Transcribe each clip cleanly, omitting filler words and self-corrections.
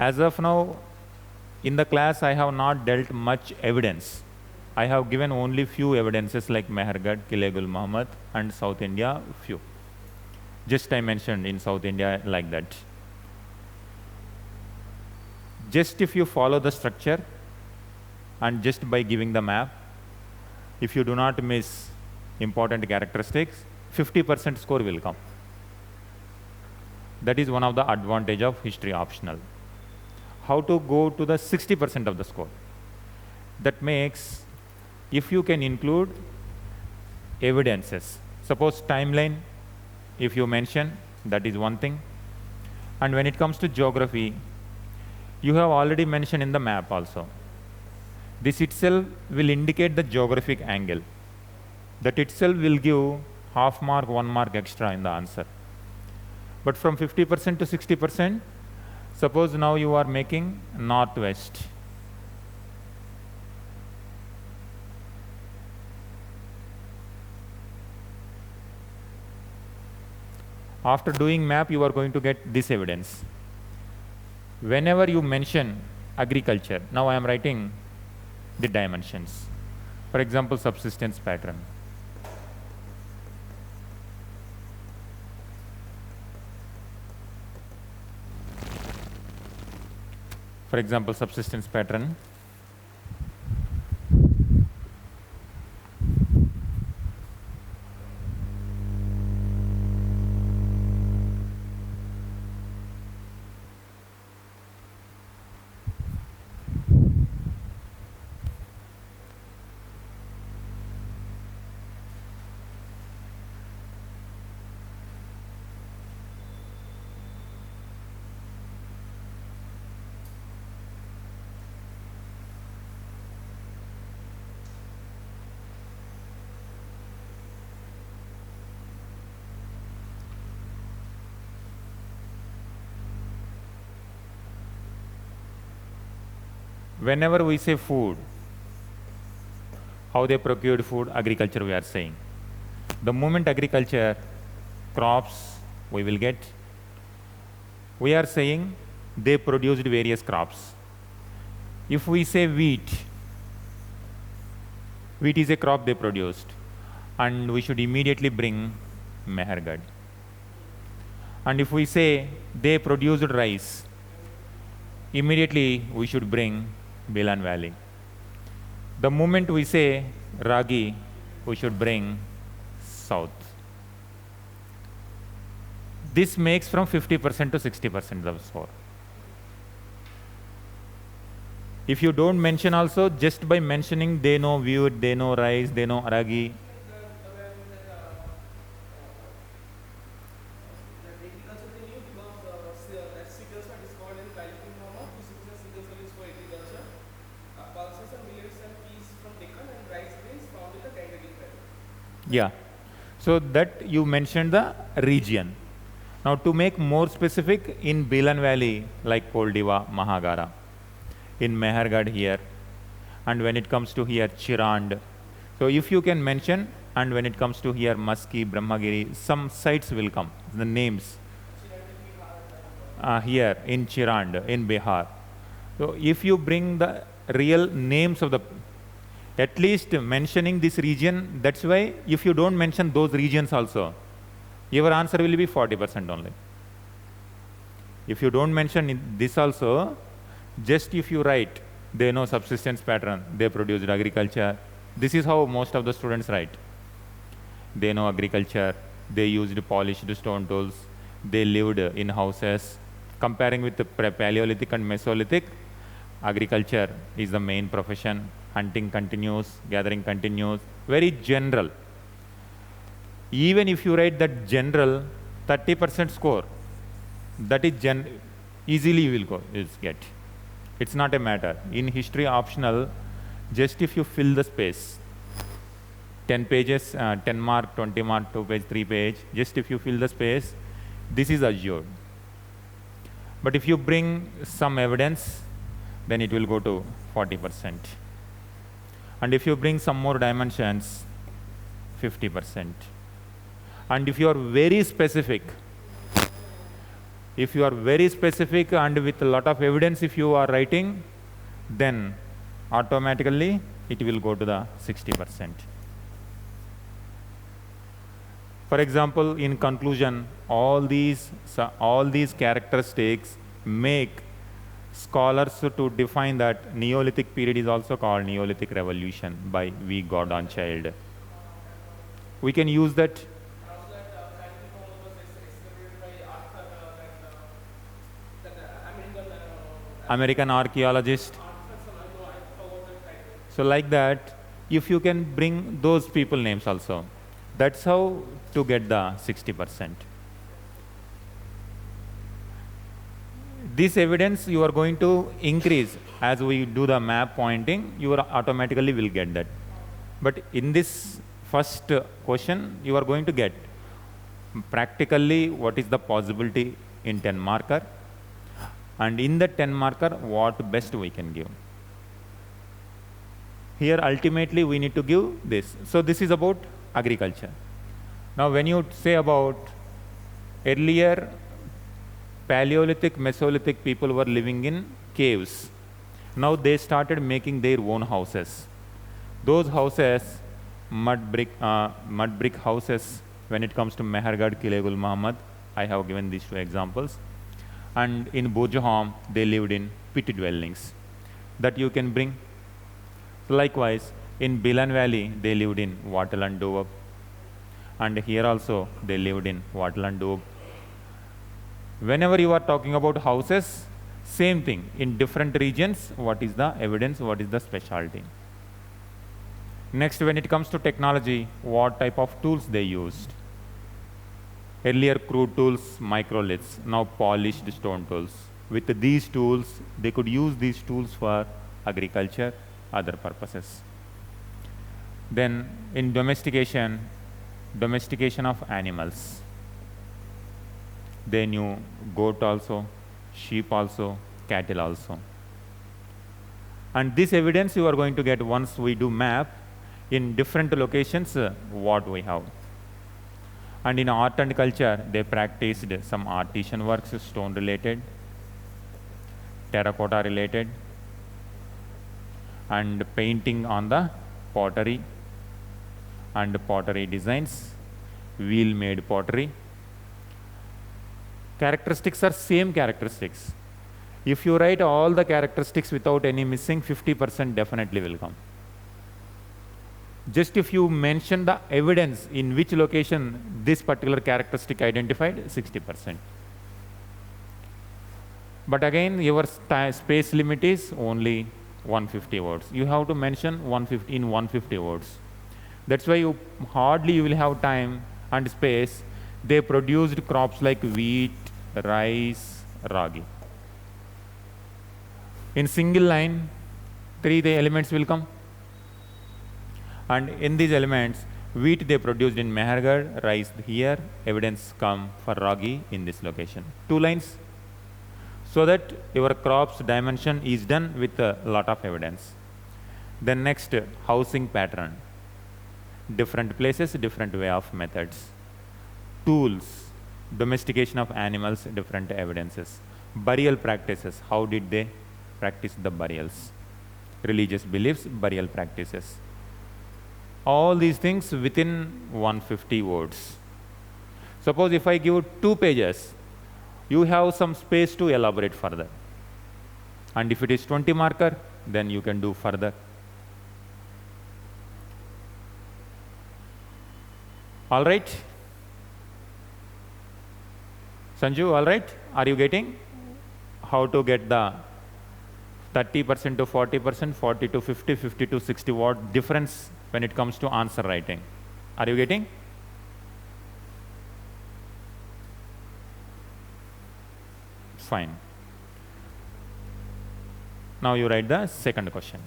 As of now, in the class, I have not dealt much evidence. I have given only few evidences like Mehergarh, Kilegul Muhammad, and South India, few. Just I mentioned in South India like that. Just if you follow the structure and just by giving the map, if you do not miss important characteristics, 50% score will come. That is one of the advantage of history optional. How to go to the 60% of the score? That makes, if you can include evidences, suppose timeline, if you mention, that is one thing. And when it comes to geography, you have already mentioned in the map also. This itself will indicate the geographic angle. That itself will give half mark, 1 mark extra in the answer. But from 50% to 60%, suppose now you are making northwest. After doing map, you are going to get this evidence. Whenever you mention agriculture, now I am writing the dimensions. For example, subsistence pattern. For example, subsistence pattern. Whenever we say food, how they procured food, agriculture we are saying. The moment agriculture, crops we will get, we are saying they produced various crops. If we say wheat, wheat is a crop they produced, and we should immediately bring Mehergarh. And if we say they produced rice, immediately we should bring Bilan Valley. The moment we say Ragi, we should bring South. This makes from 50% to 60% of score. If you don't mention also, just by mentioning they know wheat, they know rice, they know Ragi. Yeah, so that you mentioned the region. Now to make more specific, in Bilan Valley, like Koldiva, Mahagara, in Mehergarh here, and when it comes to here, Chirand. So if you can mention, and when it comes to here, Maski, Brahmagiri, some sites will come, the names. Here in Chirand, in Bihar. So if you bring the real names of the, at least mentioning this region, that's why if you don't mention those regions also, your answer will be 40% only. If you don't mention this also, just if you write, they know subsistence pattern, they produced agriculture. This is how most of the students write. They know agriculture, they used polished stone tools, they lived in houses. Comparing with the Paleolithic and Mesolithic, agriculture is the main profession. Hunting continues, gathering continues, very general. Even if you write that general, 30% score, that is easily you will get. It's not a matter. In history optional, just if you fill the space, 10 pages, 10 mark, 20 mark, 2 page, 3 page, just if you fill the space, this is assured. But if you bring some evidence, then it will go to 40%. And if you bring some more dimensions, 50%. And if you are very specific, If you are very specific and with a lot of evidence if you are writing, then automatically it will go to the 60%. For example, in conclusion, all these characteristics make scholars to define that Neolithic period is also called Neolithic Revolution by V. Gordon Child. We can use that. American archaeologist. So like that, if you can bring those people names also, that's how to get the 60%. This evidence you are going to increase as we do the map pointing, you are automatically will get that. But in this first question, you are going to get practically what is the possibility in 10 marker, and in the 10 marker, what best we can give. Here ultimately we need to give this. So this is about agriculture. Now when you say about earlier Paleolithic, Mesolithic people were living in caves. Now they started making their own houses. Those houses, mud brick houses, when it comes to Mehergarh, Kilegul Muhammad, I have given these two examples. And in Bojaham, they lived in pit dwellings that you can bring. Likewise, in Bilan Valley, they lived in wattle and dove. And here also, they lived in wattle and dove. Whenever you are talking about houses, same thing. In different regions, what is the evidence, what is the specialty? Next, when it comes to technology, what type of tools they used? Earlier crude tools, microliths, now polished stone tools. With these tools, they could use these tools for agriculture, other purposes. Then in domestication of animals. They knew goat also, sheep also, cattle also. And this evidence you are going to get once we do map in different locations what we have. And in art and culture, they practiced some artisan works, stone related, terracotta related, and painting on the pottery and pottery designs, wheel made pottery. Characteristics are same characteristics. If you write all the characteristics without any missing, 50% definitely will come. Just if you mention the evidence in which location this particular characteristic identified, 60%. But again, your space limit is only 150 words. You have to mention 150 in 150 words. That's why you will have time and space. They produced crops like wheat, rice, ragi. In single line, 3 the elements will come. And in these elements, wheat they produced in Mehergarh, rice here, evidence come for ragi in this location. 2 lines. So that your crops dimension is done with a lot of evidence. Then next, housing pattern. Different places, different way of methods. Tools, domestication of animals, different evidences. Burial practices, how did they practice the burials? Religious beliefs, burial practices. All these things within 150 words. Suppose if I give 2 pages, you have some space to elaborate further. And if it is 20 marker, then you can do further. All right? Sanju, all right? Are you getting how to get the 30% to 40%, 40 to 50, 50 to 60 what difference when it comes to answer writing? Are you getting? Fine. Now you write the second question.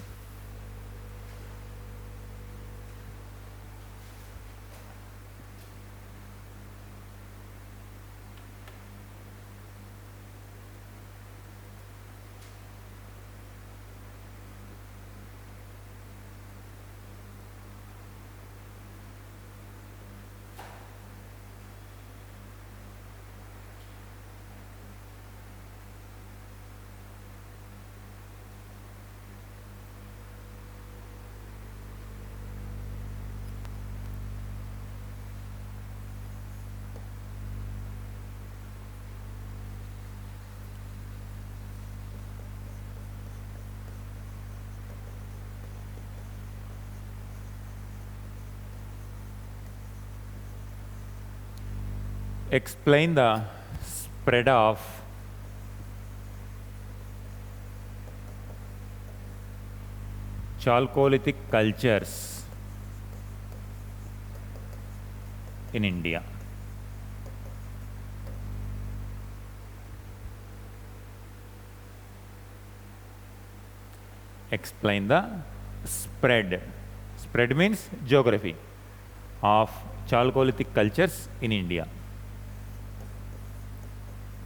explain the spread of Chalcolithic cultures in India. Explain the spread. Spread means geography of Chalcolithic cultures in India.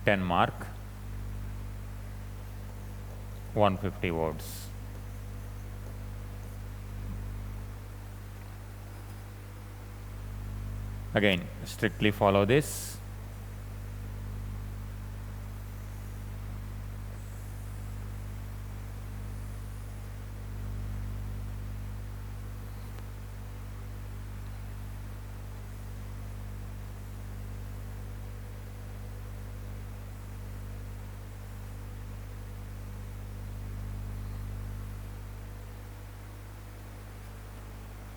10 mark, 150 words. Again, strictly follow this.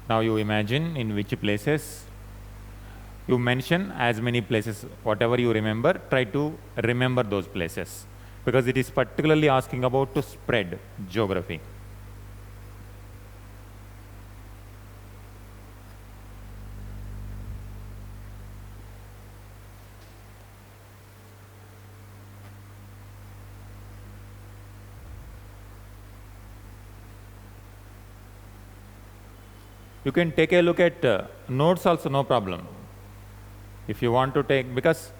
Now you imagine in which places. You mention as many places, whatever you remember, try to remember those places, because it is particularly asking about to spread geography. You can take a look at notes also, no problem. If you want to take, because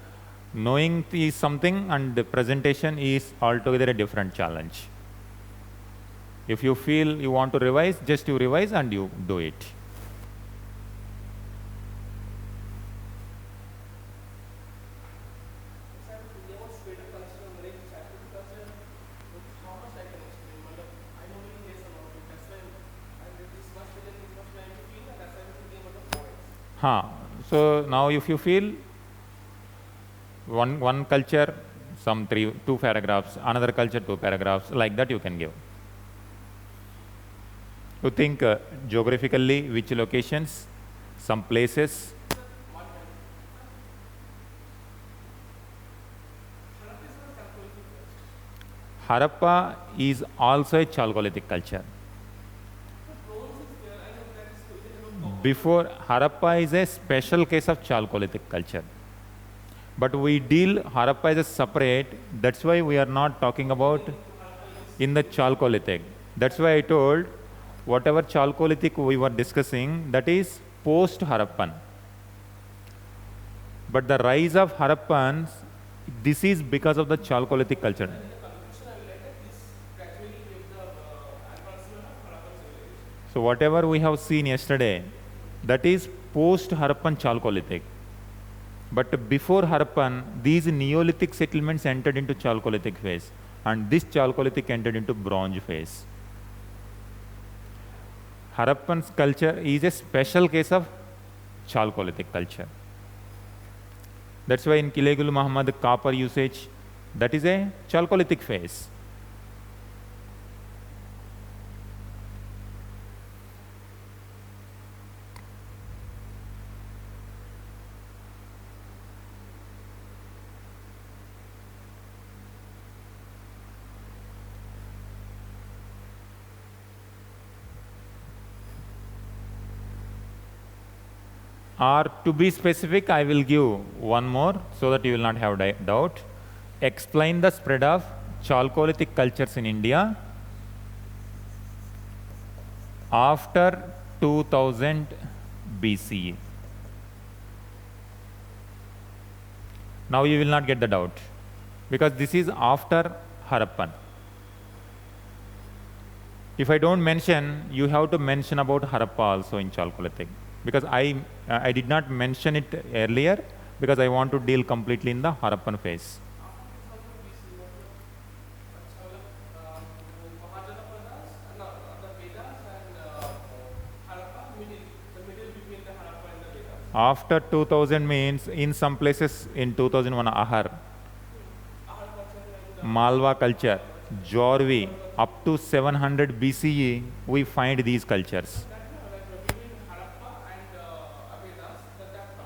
knowing is something and the presentation is altogether a different challenge. If you feel you want to revise, just you revise and you do it. So now if you feel one culture, some two paragraphs, another culture 2 paragraphs, like that you can give. You think geographically which locations, some places. Harappa is also a Chalcolithic culture. Before, Harappa is a special case of Chalcolithic culture. But we deal Harappa as a separate, that's why we are not talking about in the Chalcolithic. That's why I told, whatever Chalcolithic we were discussing, that is post-Harappan. But the rise of Harappans, this is because of the Chalcolithic culture. So whatever we have seen yesterday, that is post-Harappan Chalcolithic. But before Harappan, these Neolithic settlements entered into Chalcolithic phase, and this Chalcolithic entered into Bronze phase. Harappan's culture is a special case of Chalcolithic culture. That's why in Kilegulu Muhammad, copper usage, that is a Chalcolithic phase. Or to be specific, I will give one more so that you will not have doubt. Explain the spread of Chalcolithic cultures in India after 2000 BCE. Now you will not get the doubt, because this is after Harappan. If I don't mention, you have to mention about Harappa also in Chalcolithic. Because I did not mention it earlier, because I want to deal completely in the Harappan phase. After 2000 means in some places in 2001 Ahar, Malwa culture, Jorvi, up to 700 BCE we find these cultures.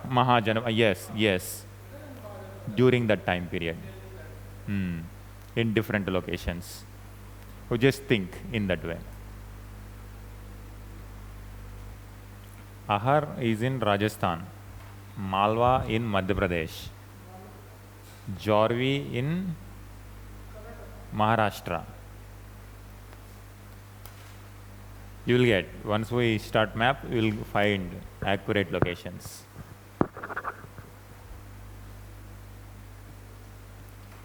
Mahajanava, yes. during that time period. In different locations. So just think in that way. Ahar is in Rajasthan, Malwa in Madhya Pradesh, Jorvi in Maharashtra. You will get, once we start map, we will find accurate locations.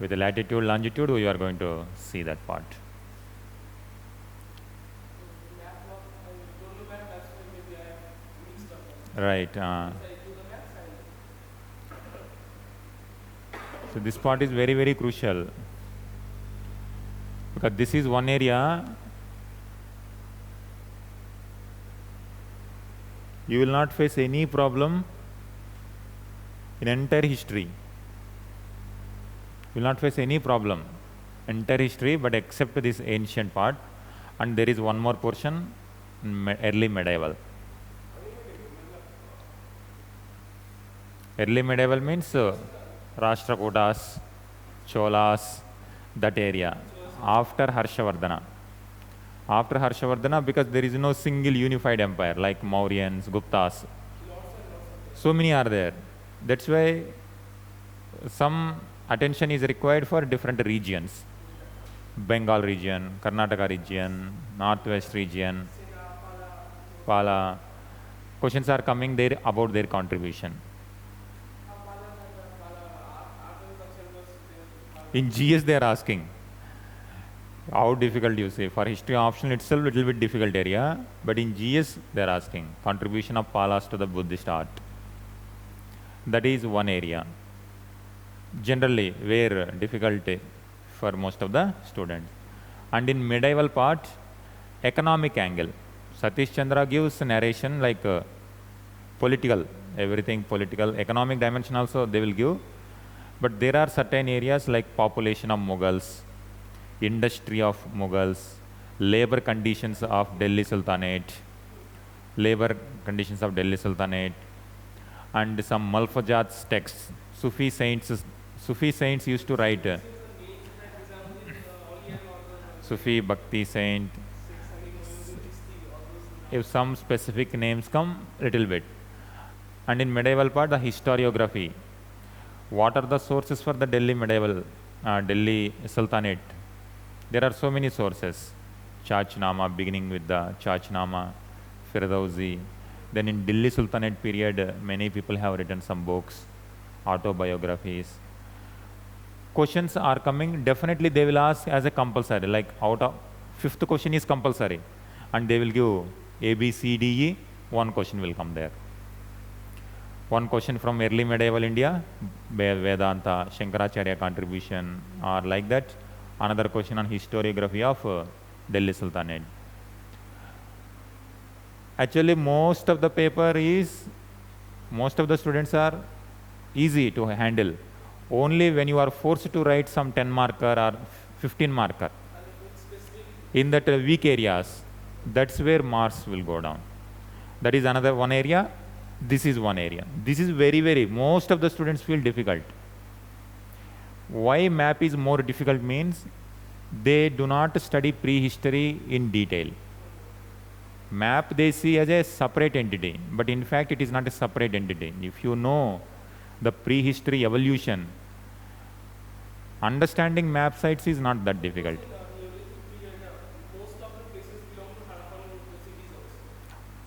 With the latitude, longitude, we are going to see that part. Right. So this part is very, very crucial, because this is one area you will not face any problem in entire history. You will not face any problem entire history, but except this ancient part, and there is one more portion, early medieval. Early medieval means Rashtrakutas, Cholas, that area, after Harshavardhana. After Harshavardhana, because there is no single unified empire like Mauryans, Guptas. So many are there. That's why some attention is required for different regions. Bengal region, Karnataka region, Northwest region, Pala. Questions are coming there about their contribution. In GS they are asking. How difficult you say? For history optional itself, little bit difficult area, but in GS they are asking contribution of Palas to the Buddhist art. That is one area. Generally, where difficulty for most of the students. And in medieval part, economic angle. Satish Chandra gives narration like political, everything political, economic dimension also they will give. But there are certain areas like population of Mughals, industry of Mughals, labor conditions of Delhi Sultanate, and some Malfajat's texts. Sufi saints used to write. Sufi, Bhakti saint. If some specific names come, little bit. And in medieval part, the historiography. What are the sources for the Delhi medieval, Delhi Sultanate? There are so many sources. Chachnama, beginning with the Chachnama, Firdausi. Then in Delhi Sultanate period, many people have written some books, autobiographies. Questions are coming, definitely they will ask as a compulsory, like out of 5th question is compulsory, and they will give A, B, C, D, E, one question will come there. One question from early medieval India, Vedanta, Shankaracharya contribution, or like that. Another question on historiography of Delhi Sultanate. Actually, most of the students are easy to handle. Only when you are forced to write some 10 marker or 15 marker in that weak areas, that's where marks will go down. That is another one area. This is one area. This is very, most of the students feel difficult. Why map is more difficult means they do not study prehistory in detail. Map they see as a separate entity, but in fact it is not a separate entity. If you know the prehistory evolution, understanding map sites is not that difficult.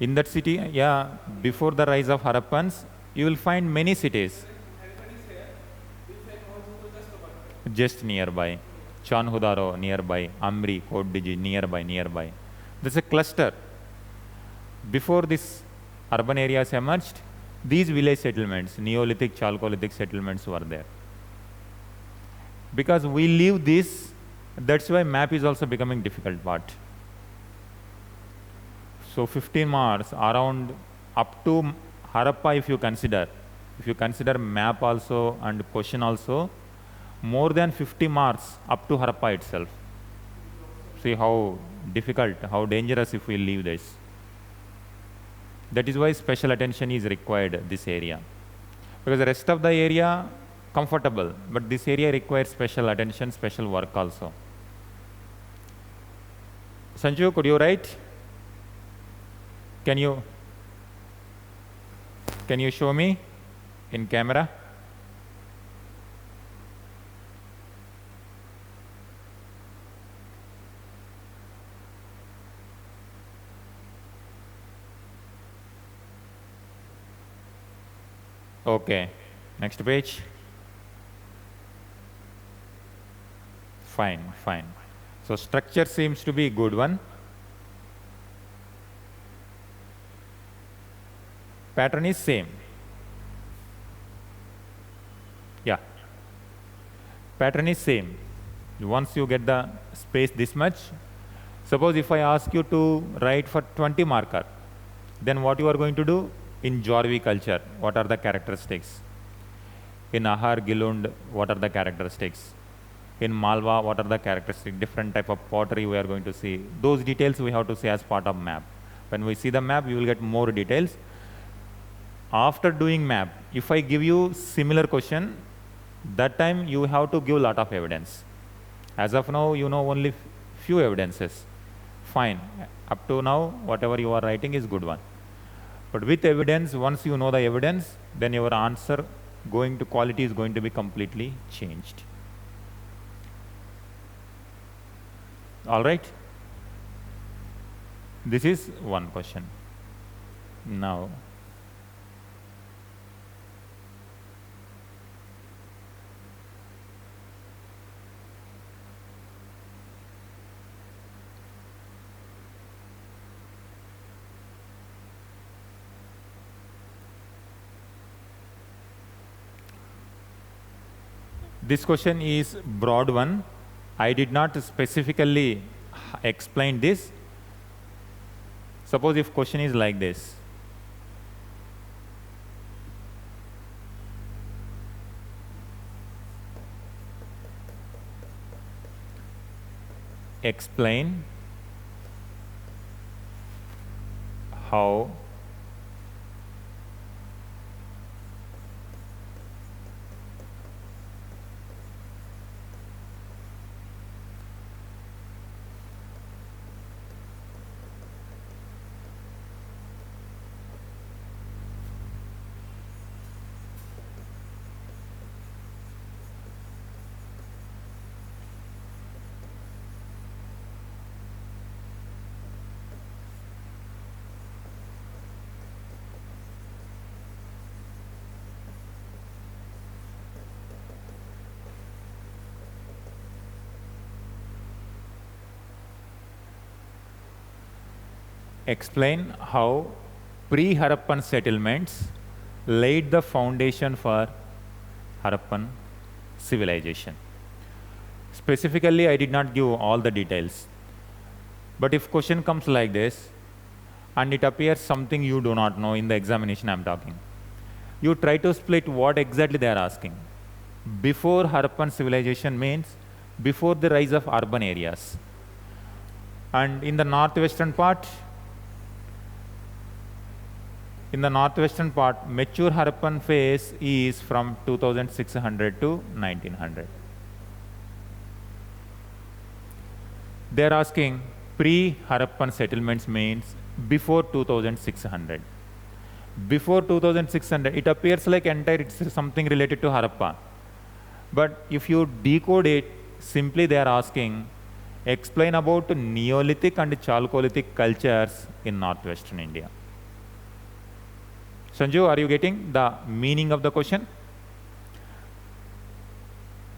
In that city, yeah, before the rise of Harappans, you will find many cities just nearby. Chanhudaro nearby, Amri, Kodiji nearby. There's a cluster. Before this urban areas emerged, these village settlements, Neolithic, Chalcolithic settlements were there. Because we leave this, that's why map is also becoming difficult part. So 15 marks around up to Harappa if you consider map also and question also, more than 50 marks up to Harappa itself. See how difficult, how dangerous if we leave this. That is why special attention is required this area. Because the rest of the area, comfortable, but this area requires special attention, special work also. Sanju, could you write? Can you show me in camera? Okay, next page. Fine, fine. So structure seems to be a good one. Pattern is same. Yeah. Pattern is same. Once you get the space this much, suppose if I ask you to write for 20 marker, then what you are going to do? In Jorvi culture, what are the characteristics? In Ahar Gilund, what are the characteristics? In Malwa, what are the characteristics? Different type of pottery we are going to see. Those details we have to see as part of map. When we see the map, we will get more details. After doing map, if I give you similar question, that time you have to give lot of evidence. As of now, you know only few evidences. Fine. Up to now, whatever you are writing is good one. But with evidence, once you know the evidence, then your answer quality is going to be completely changed. All right? This is one question. Now, this question is broad one. I did not specifically explain this. Suppose if question is like this. Explain how explain how pre-Harappan settlements laid the foundation for Harappan civilization. Specifically, I did not give all the details. But if question comes like this, and it appears something you do not know in the examination I am talking, you try to split what exactly they are asking. Before Harappan civilization means before the rise of urban areas. And in the northwestern part, mature Harappan phase is from 2600 to 1900. They are asking pre-Harappan settlements means before 2600. Before 2600, it appears like it's something related to Harappa. But if you decode it, simply they are asking, explain about Neolithic and Chalcolithic cultures in northwestern India. Sanju, are you getting the meaning of the question?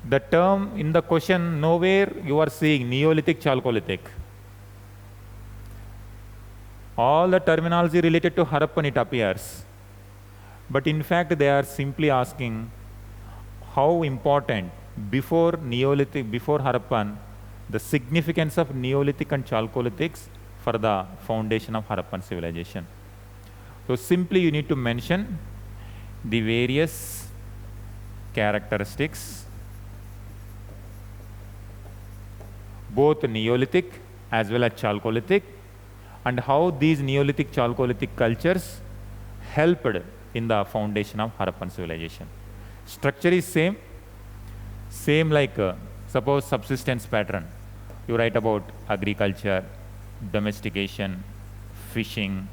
The term in the question, nowhere you are seeing Neolithic, Chalcolithic. All the terminology related to Harappan it appears. But in fact, they are simply asking how important before Neolithic, before Harappan, the significance of Neolithic and Chalcolithics for the foundation of Harappan civilization. So simply you need to mention the various characteristics, both Neolithic as well as Chalcolithic, and how these Neolithic, Chalcolithic cultures helped in the foundation of Harappan civilization. Structure is same like suppose subsistence pattern. You write about agriculture, domestication, fishing,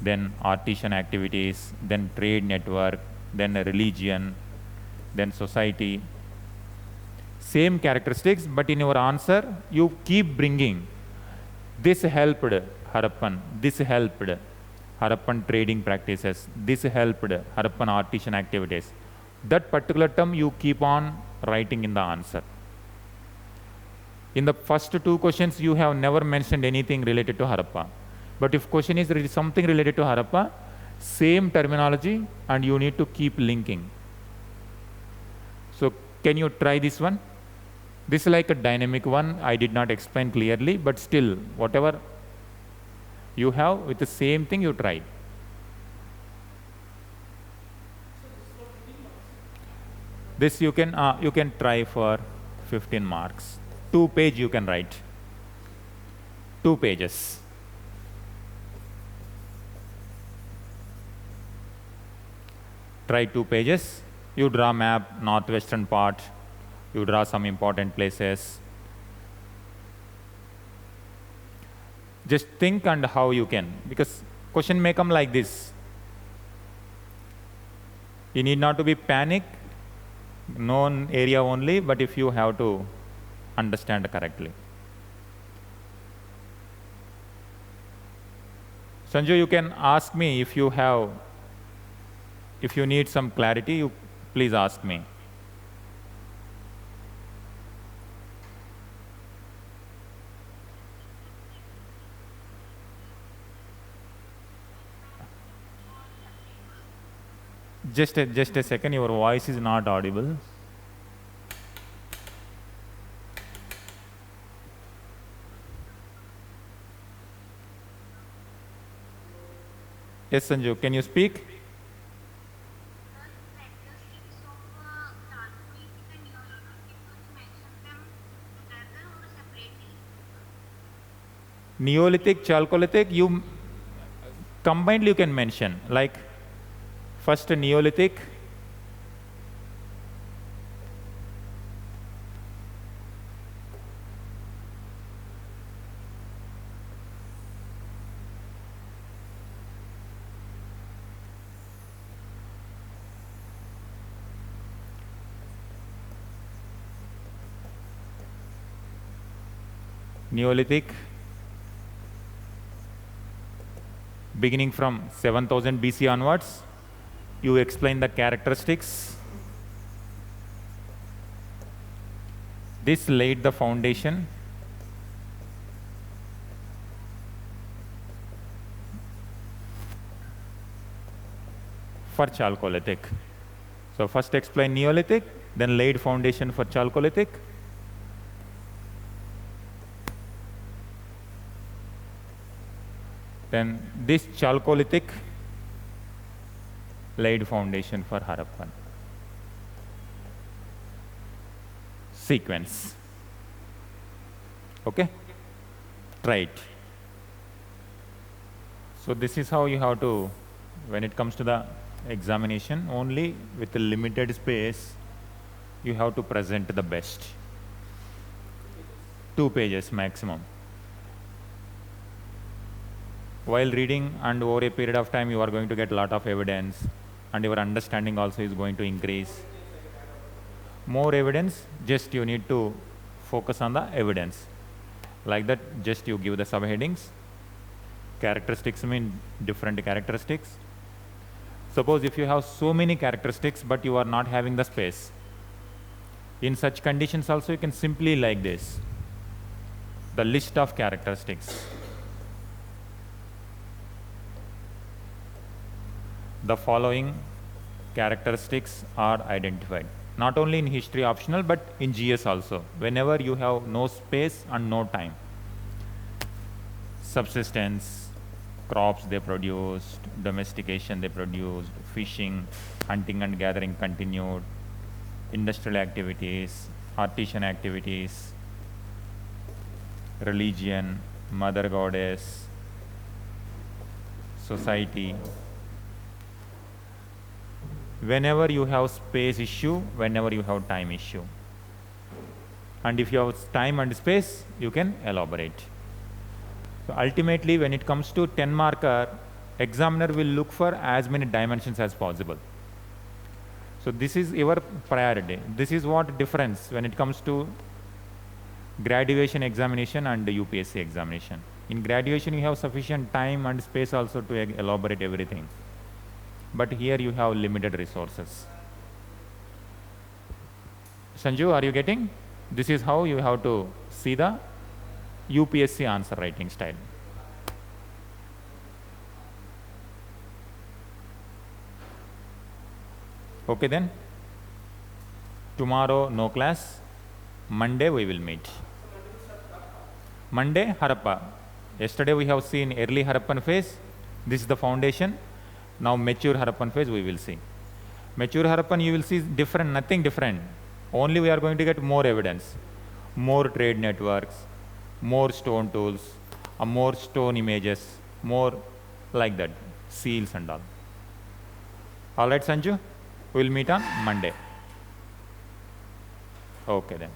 then artisan activities, then trade network, then religion, then society. Same characteristics, but in your answer, you keep bringing this helped Harappan, this helped Harappan trading practices, this helped Harappan artisan activities. That particular term you keep on writing in the answer. In the first two questions, you have never mentioned anything related to Harappa. But if question is something related to Harappa, same terminology and you need to keep linking. So can you try this one? This is like a dynamic one. I did not explain clearly, but still, whatever you have with the same thing, you try. This you can try for 15 marks. 2 pages you can write. 2 pages. Try 2 pages. You draw map, northwestern part. You draw some important places. Just think and how you can, because question may come like this. You need not to be panic, known area only, but if you have to understand correctly. Sanju, you can ask me if you need some clarity, you please ask me. Just a second, your voice is not audible. Yes, Sanju, can you speak? Neolithic, Chalcolithic, you combined you can mention, like first Neolithic, beginning from 7000 BC onwards. You explain the characteristics. This laid the foundation for Chalcolithic. So first explain Neolithic, then laid foundation for Chalcolithic. Then this Chalcolithic laid foundation for Harappan. Sequence. Okay? Try it. So this is how you have to, when it comes to the examination, only with a limited space, you have to present the best. 2 pages maximum. While reading and over a period of time, you are going to get a lot of evidence and your understanding also is going to increase. More evidence, just you need to focus on the evidence. Like that, just you give the subheadings. Characteristics mean different characteristics. Suppose if you have so many characteristics, but you are not having the space. In such conditions also, you can simply like this. The list of characteristics. The following characteristics are identified. Not only in history optional, but in GS also. Whenever you have no space and no time. Subsistence, crops they produced, domestication they produced, fishing, hunting and gathering continued, industrial activities, artisan activities, religion, mother goddess, society, whenever you have space issue, whenever you have time issue. And if you have time and space, you can elaborate. So ultimately, when it comes to 10 marker, examiner will look for as many dimensions as possible. So this is your priority. This is what difference when it comes to graduation examination and the UPSC examination. In graduation, you have sufficient time and space also to elaborate everything. But here you have limited resources. Sanju, are you getting? This is how you have to see the UPSC answer writing style. Okay then. Tomorrow no class. Monday we will meet. Monday Harappa. Yesterday we have seen early Harappan phase. This is the foundation. Now mature Harappan phase we will see. Mature Harappan you will see different, nothing different. Only we are going to get more evidence. More trade networks, more stone tools, more stone images, more like that, seals and all. All right, Sanju? We will meet on Monday. Okay then.